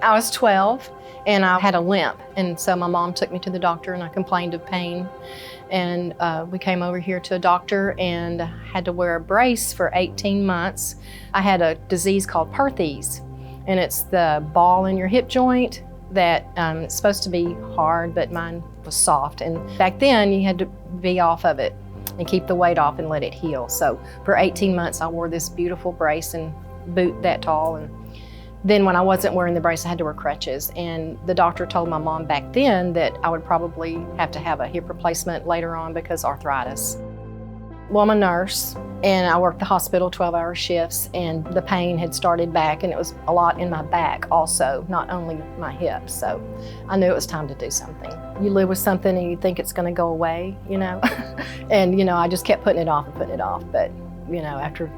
I was 12 and I had a limp, and so my mom took me to the doctor and I complained of pain. And we came over here to a doctor and had to wear a brace for 18 months. I had a disease called Perthes, and it's the ball in your hip joint that it's supposed to be hard, but mine was soft. And back then you had to be off of it and keep the weight off and let it heal. So for 18 months I wore this beautiful brace and boot that tall. And then when I wasn't wearing the brace, I had to wear crutches. And the doctor told my mom back then that I would probably have to have a hip replacement later on because arthritis. Well, I'm a nurse and I worked the hospital 12-hour shifts, and the pain had started back, and it was a lot in my back also, not only my hips. So I knew it was time to do something. You live with something and you think it's gonna go away, you know? And you know, I just kept putting it off and putting it off. But you know, after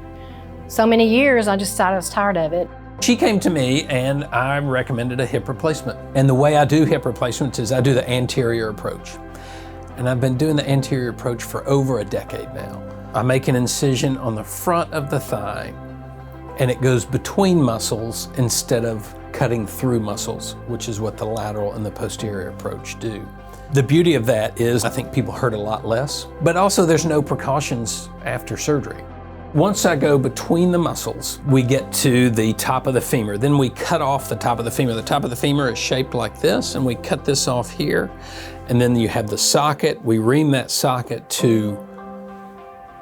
so many years, I just decided I was tired of it. She came to me and I recommended a hip replacement. And the way I do hip replacements is I do the anterior approach. And I've been doing the anterior approach for over a decade now. I make an incision on the front of the thigh, and it goes between muscles instead of cutting through muscles, which is what the lateral and the posterior approach do. The beauty of that is I think people hurt a lot less, but also there's no precautions after surgery. Once I go between the muscles, we get to the top of the femur. Then we cut off the top of the femur. The top of the femur is shaped like this, and we cut this off here. And then you have the socket. We ream that socket to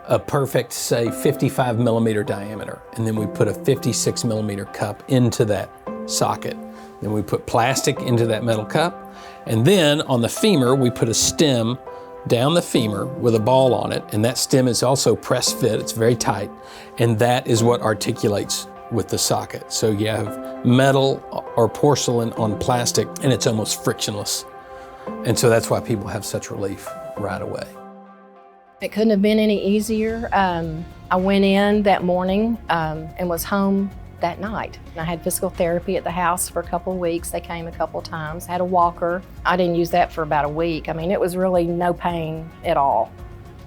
a perfect, say, 55 millimeter diameter. And then we put a 56 millimeter cup into that socket. Then we put plastic into that metal cup. And then on the femur, we put a stem down the femur with a ball on it, and that stem is also press fit, it's very tight, and that is what articulates with the socket. So you have metal or porcelain on plastic, and it's almost frictionless. And so that's why people have such relief right away. It couldn't have been any easier. I went in that morning and was home that night. And I had physical therapy at the house for a couple of weeks. They came a couple of times, had a walker. I didn't use that for about a week. I mean, it was really no pain at all.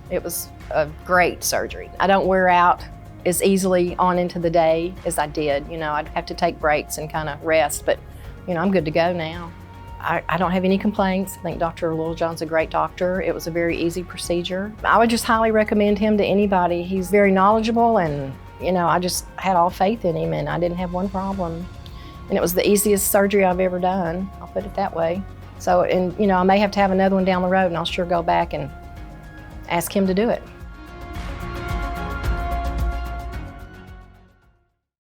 It was a great surgery. I don't wear out as easily on into the day as I did. You know, I'd have to take breaks and kind of rest, but you know, I'm good to go now. I don't have any complaints. I think Dr. Littlejohn's a great doctor. It was a very easy procedure. I would just highly recommend him to anybody. He's very knowledgeable, and you know, I just had all faith in him, and I didn't have one problem. And it was the easiest surgery I've ever done, I'll put it that way. So, and you know, I may have to have another one down the road, and I'll sure go back and ask him to do it.